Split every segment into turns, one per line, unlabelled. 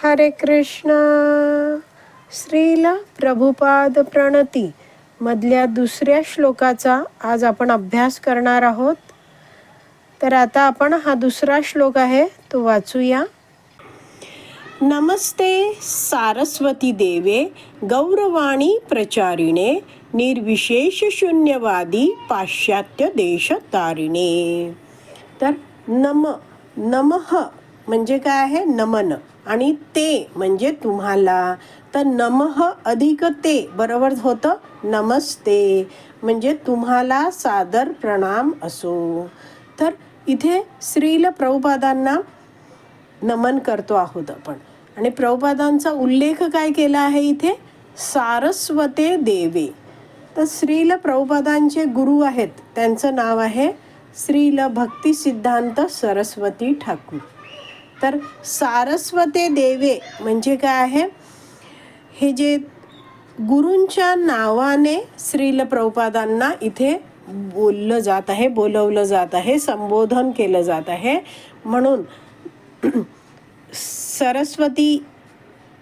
हरे कृष्ण. श्रील प्रभुपाद प्रणती मधल्या दुसऱ्या श्लोकाचा आज आपण अभ्यास करणार आहोत. तर आता आपण हा दुसरा श्लोक आहे तो वाचूया. नमस्ते सारस्वती देवे गौरवाणी प्रचारिणे निर्विशेष शून्यवादी पाश्चात्य देश तारिणे. तर नमः म्हणजे काय आहे? नमन. आणि ते म्हणजे तुम्हाला. तर नमः अधिक ते बरोबर होतं नमस्ते, म्हणजे तुम्हाला सादर प्रणाम असो. तर इथे श्रील प्रभुपादांना नमन करतो आहोत आपण. आणि प्रभुपादांचा उल्लेख काय केला आहे इथे? सारस्वते देवे. तर श्रील प्रभुपादांचे गुरु आहेत, त्यांचं नाव आहे श्रील भक्ती सिद्धांत सरस्वती ठाकूर. तर सारस्वते देवे म्हणजे काय आहे? हे जे गुरूंच्या नावाने श्रील प्रभुपादांना इथे बोललं जात आहे, बोलवलं जात आहे, संबोधन केलं जात आहे. म्हणून सरस्वती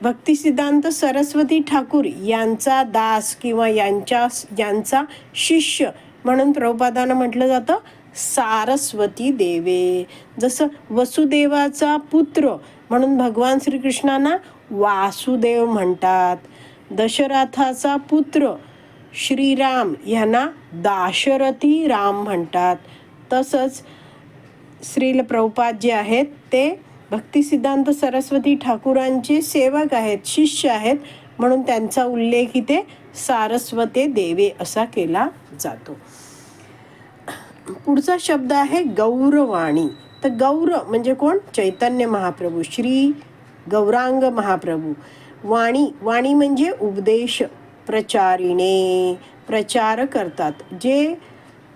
भक्तिसिद्धांत सरस्वती ठाकूर यांचा दास किंवा यांचा शिष्य म्हणून प्रभुपादांना म्हटलं जातं सारस्वती देवे. जसं वसुदेवाचा पुत्र म्हणून भगवान श्रीकृष्णांना वासुदेव म्हणतात. दशरथाचा पुत्र श्रीराम यांना दाशरथी राम म्हणतात. तसंच श्रील प्रभुपाद जे आहेत ते भक्तिसिद्धांत सरस्वती ठाकूरांचे सेवक आहेत, शिष्य आहेत, म्हणून त्यांचा उल्लेख इथे सारस्वते देवे असा केला जातो. पुढचा शब्द आहे गौरवाणी. तर गौर म्हणजे कोण? चैतन्य महाप्रभू, श्री गौरांग महाप्रभू. वाणी म्हणजे उपदेश, प्रचारिणे प्रचार करतात. जे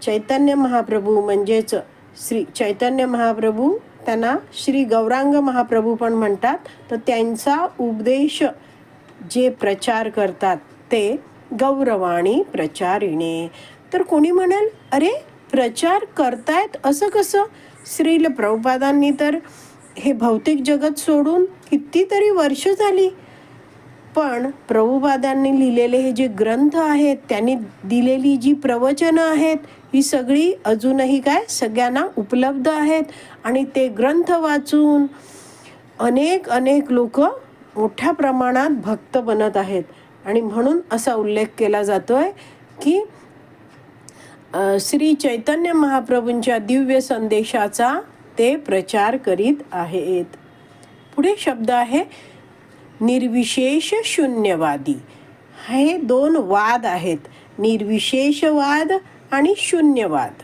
चैतन्य महाप्रभू म्हणजेच श्री चैतन्य महाप्रभू, त्यांना श्री गौरांग महाप्रभू पण म्हणतात. तर त्यांचा उपदेश जे प्रचार करतात ते गौरवाणी प्रचारिणे. तर कोणी म्हणाल, अरे प्रचार करतायत असं कसं? श्रील प्रभुपादांनी तर हे भौतिक जगत सोडून कितीतरी वर्ष झाली, पण प्रभुपादांनी लिहिलेले हे जे ग्रंथ आहेत, त्यांनी दिलेली जी प्रवचनं आहेत, ही सगळी अजूनही काय सगळ्यांना उपलब्ध आहेत. आणि ते ग्रंथ वाचून अनेक लोक मोठ्या प्रमाणात भक्त बनत आहेत. आणि म्हणून असा उल्लेख केला जातोय की श्री चैतन्य महाप्रभूंच्या दिव्य संदेशाचा ते प्रचार करीत आहेत. पुढे शब्द आहे निर्विशेष शून्यवादी. हे दोन वाद आहेत, निर्विशेषवाद आणि शून्यवाद.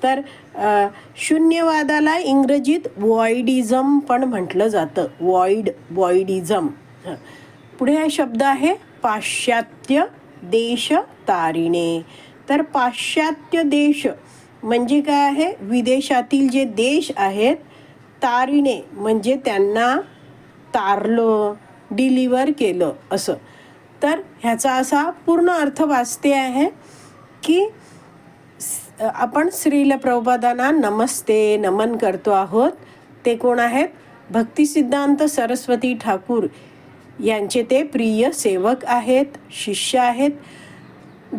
तर शून्यवादाला इंग्रजीत वॉइडिझम पण म्हटलं जातं, वॉइडिझम. पुढे हा शब्द आहे पाश्चात्य देश तारिणे. तर पाश्चात्य देश म्हणजे काय आहे? विदेशातील जे देश आहेत, तारिणे म्हणजे त्यांना तारलं, डिलिव्हर केलं असं. तर ह्याचा असा पूर्ण अर्थ वाचते आहे की आपण श्रील प्रभुपादांना नमस्ते नमन करतो आहोत. ते कोण आहेत? भक्तिसिद्धांत सरस्वती ठाकूर यांचे ते प्रिय सेवक आहेत, शिष्य आहेत.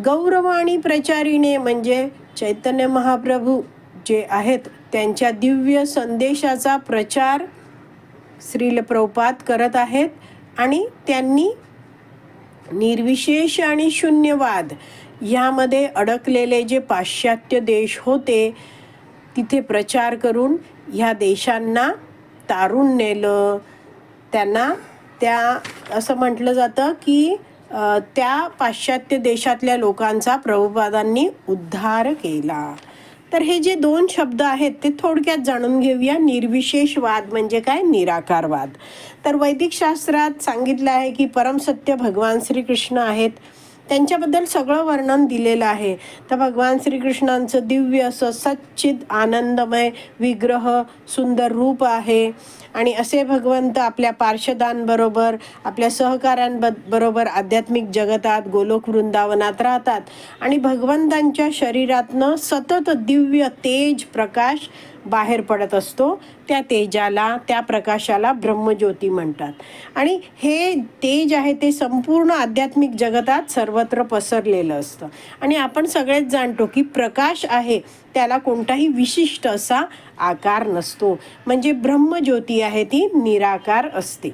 गौरवाणी प्रचारिणे म्हणजे चैतन्य महाप्रभू जे आहेत त्यांच्या दिव्य संदेशाचा प्रचार श्रील प्रभुपाद करत आहेत. आणि त्यांनी निर्विशेष आणि शून्यवाद ह्यामध्ये अडकलेले जे पाश्चात्य देश होते तिथे प्रचार करून ह्या देशांना तारून नेलं. त्यांना असं म्हटलं जातं की त्या पाश्चात्य देशातल्या लोकांचा प्रभुपादांनी उद्धार केला. तर हे जे दोन शब्द आहेत ते थोडक्यात जाणून घेऊया. निर्विशेषवाद म्हणजे काय? निराकारवाद. तर वैदिक शास्त्रात सांगितलं आहे की परमसत्य भगवान श्रीकृष्ण आहेत, त्यांच्याबद्दल सगळं वर्णन दिलेलं आहे. तर भगवान श्रीकृष्णांचं दिव्य असं सच्चिद आनंदमय विग्रह सुंदर रूप आहे. आणि असे भगवंत आपल्या पार्षदांबरोबर, आपल्या सहकाऱ्यांबरोबर आध्यात्मिक जगतात गोलोक वृंदावनात राहतात. आणि भगवंतांच्या शरीरातनं सतत दिव्य तेज प्रकाश बाहेर पडत असतो, त्या तेजाला, त्या प्रकाशाला ब्रह्मज्योती म्हणतात. आणि हे तेज आहे ते संपूर्ण आध्यात्मिक जगतात सर्वत्र पसरलेलं असतं. आणि आपण सगळेच जाणतो की प्रकाश आहे त्याला कोणताही विशिष्ट असा आकार नसतो. म्हणजे ब्रह्मज्योती आहे ती निराकार असते.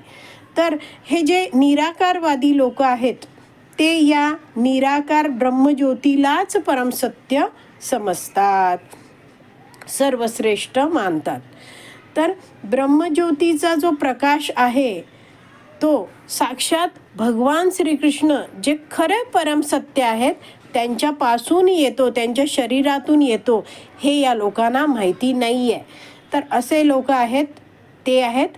तर हे जे निराकारवादी लोक आहेत ते या निराकार ब्रह्मज्योतीलाच परमसत्य समजतात, सर्वश्रेष्ठ मानतात. तर ब्रह्मज्योतीचा जो प्रकाश आहे तो साक्षात भगवान श्रीकृष्ण जे खरे परमसत्य आहेत त्यांच्यापासून येतो, त्यांच्या शरीरातून येतो, हे या लोकांना माहिती नाही आहे. तर असे लोक आहेत ते आहेत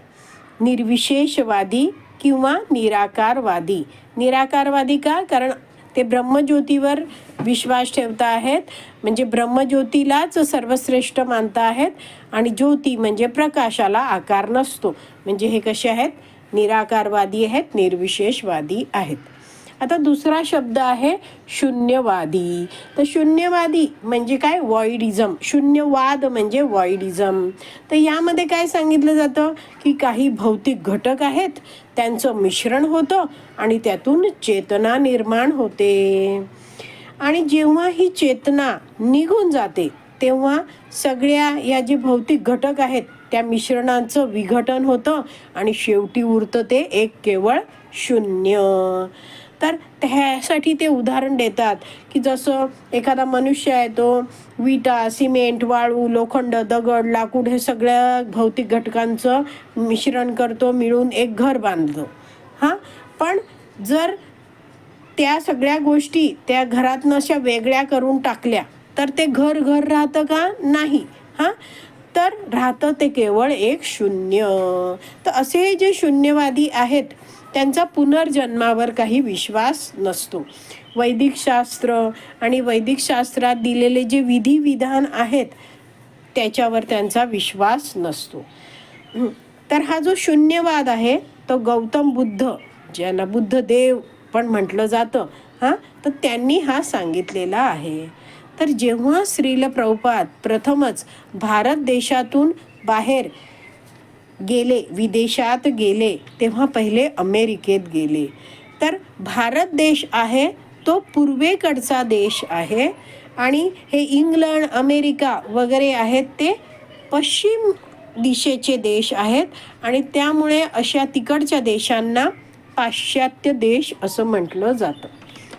निर्विशेषवादी किंवा निराकारवादी. निराकारवादी का? कारण ते ब्रह्मज्योतीवर विश्वास ठेवता आहेत, म्हणजे ब्रह्मज्योतीलाच सर्वश्रेष्ठ मानता आहेत. आणि ज्योती म्हणजे प्रकाशाला आकार नसतो. म्हणजे हे कसे आहेत? निराकारवादी आहेत, निर्विशेषवादी आहेत. आता दुसरा शब्द आहे शून्यवादी. तर शून्यवादी म्हणजे काय? वॉइडिझम. शून्यवाद म्हणजे वॉइडिझम. तर यामध्ये काय सांगितलं जातं की काही भौतिक घटक आहेत, त्यांचं मिश्रण होतं आणि त्यातून चेतना निर्माण होते. आणि जेव्हा ही चेतना निघून जाते तेव्हा सगळ्या या जे भौतिक घटक आहेत त्या मिश्रणांचं विघटन होतं आणि शेवटी उरतं ते एक केवळ शून्य. तर ह्यासाठी ते उदाहरण देतात की जसं एखादा मनुष्य आहे, तो विटा, सिमेंट, वाळू, लोखंड, दगड, लाकूड हे सगळ्या भौतिक घटकांचं मिश्रण करतो, मिळून एक घर बांधतो. पण जर त्या सगळ्या गोष्टी त्या घरातनं अशा वेगळ्या करून टाकल्या तर ते घर राहतं का? नाही. तर राहतं ते केवळ एक शून्य. तर असे जे शून्यवादी आहेत त्यांचा पुनर्जन्मावर काही विश्वास नसतो. वैदिक शास्त्र आणि वैदिक शास्त्रात दिलेले जे विधिविधान आहेत त्याच्यावर त्यांचा विश्वास नसतो. तर हा जो शून्यवाद आहे तो गौतम बुद्ध, ज्यांना बुद्ध देव पण म्हटलं जातं, तर त्यांनी हा सांगितलेला आहे. तर जेव्हा श्रील प्रभुपाद प्रथमच भारत देशातून बाहेर गेले, विदेशात गेले, तेव्हा पहिले अमेरिकेत गेले. तर भारत देश आहे तो पूर्वेकडचा देश आहे आणि हे इंग्लंड, अमेरिका वगैरे आहेत ते पश्चिम दिशेचे देश आहेत. आणि त्यामुळे अशा तिकडच्या देशांना पाश्चात्य देश असं म्हटलं जातं.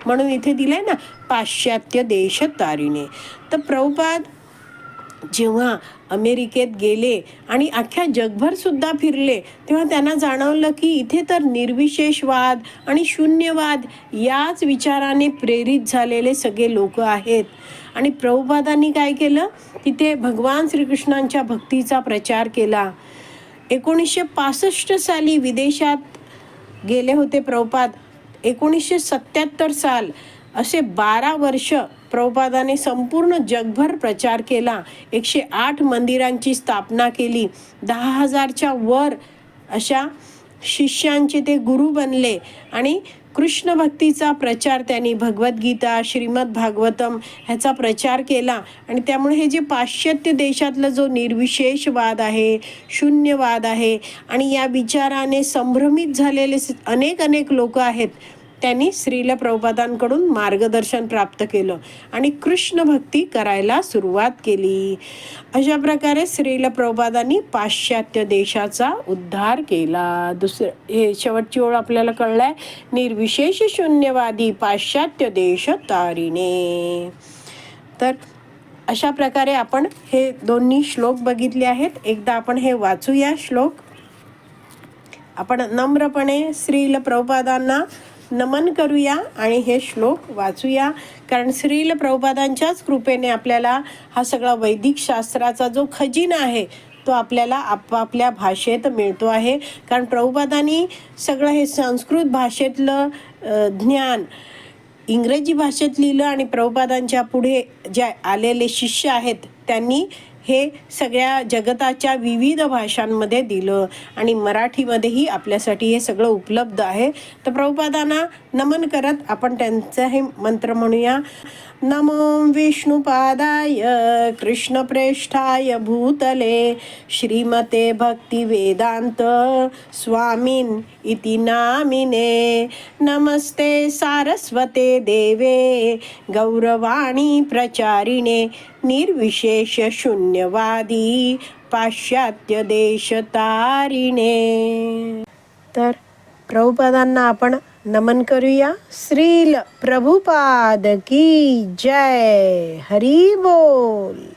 म्हणून इथे दिलंय ना, पाश्चात्य देश तारिणे. तर प्रभुपाद जेव्हा अमेरिकेत गेले आणि अख्ख्या जगभर सुद्धा फिरले तेव्हा त्यांना जाणवलं की इथे तर निर्विशेषवाद आणि शून्यवाद याच विचाराने प्रेरित झालेले सगळे लोक आहेत. आणि प्रभुपादांनी काय केलं? तिथे भगवान श्रीकृष्णांच्या भक्तीचा प्रचार केला. 1965 साली विदेशात गेले होते प्रभुपाद. 1977 साल असे 12 वर्ष प्रभुपादाने संपूर्ण जगभर प्रचार केला. 108 मंदिरांची स्थापना केली. 10,000च्या वर अशा शिष्यांचे ते गुरु बनले आणि कृष्ण भक्तीचा प्रचार त्यांनी, भगवद्गीता, श्रीमद भागवतम ह्याचा प्रचार केला. आणि त्यामुळे हे जे पाश्चात्य देशातलं जो निर्विशेषवाद आहे, शून्यवाद आहे आणि या विचाराने संभ्रमित झालेले अनेक लोक आहेत, त्यांनी श्रील प्रभुपादांकडून मार्गदर्शन प्राप्त केलं आणि कृष्ण भक्ती करायला सुरुवात केली. अशा प्रकारे श्रील प्रभुपादांनी पाश्चात्य देशाचा उद्धार केला. हे शेवटची ओळ आपल्याला कळलाय, निर्विशेष शून्यवादी पाश्चात्य देश तारिणे. तर अशा प्रकारे आपण हे दोन्ही श्लोक बघितले आहेत. एकदा आपण हे वाचूया श्लोक. आपण नम्रपणे श्रील प्रभुपादांना नमन करूया आणि हे श्लोक वाचूया. कारण श्रील प्रभुपादांच्याच कृपेने आपल्याला हा सगळा वैदिक शास्त्राचा जो खजिना आहे तो आपल्याला आपापल्या भाषेत मिळतो आहे. कारण प्रभुपादांनी सगळं हे संस्कृत भाषेतलं ज्ञान इंग्रजी भाषेत लिहिलं आणि प्रभुपादांच्या पुढे जे आलेले शिष्य आहेत त्यांनी हे सगळ्या जगताच्या विविध भाषांमध्ये दिलं आणि मराठीमध्येही आपल्यासाठी हे सगळं उपलब्ध आहे. तर प्रभुपादांना नमन करत आपण त्यांचा हे मंत्र म्हणूया. नमो विष्णुपादाय कृष्णप्रेष्ठाय भूतले श्रीमते भक्तिवेदांत स्वामिन इति नामिने. नमस्ते सारस्वते देवे गौरवाणी प्रचारिणे निर्विशेष शून्यवादी पाश्चात्य देशतारिणे. तर प्रभुपादांना आपण नमन करूया. श्रील प्रभुपाद की जय. हरी बोल.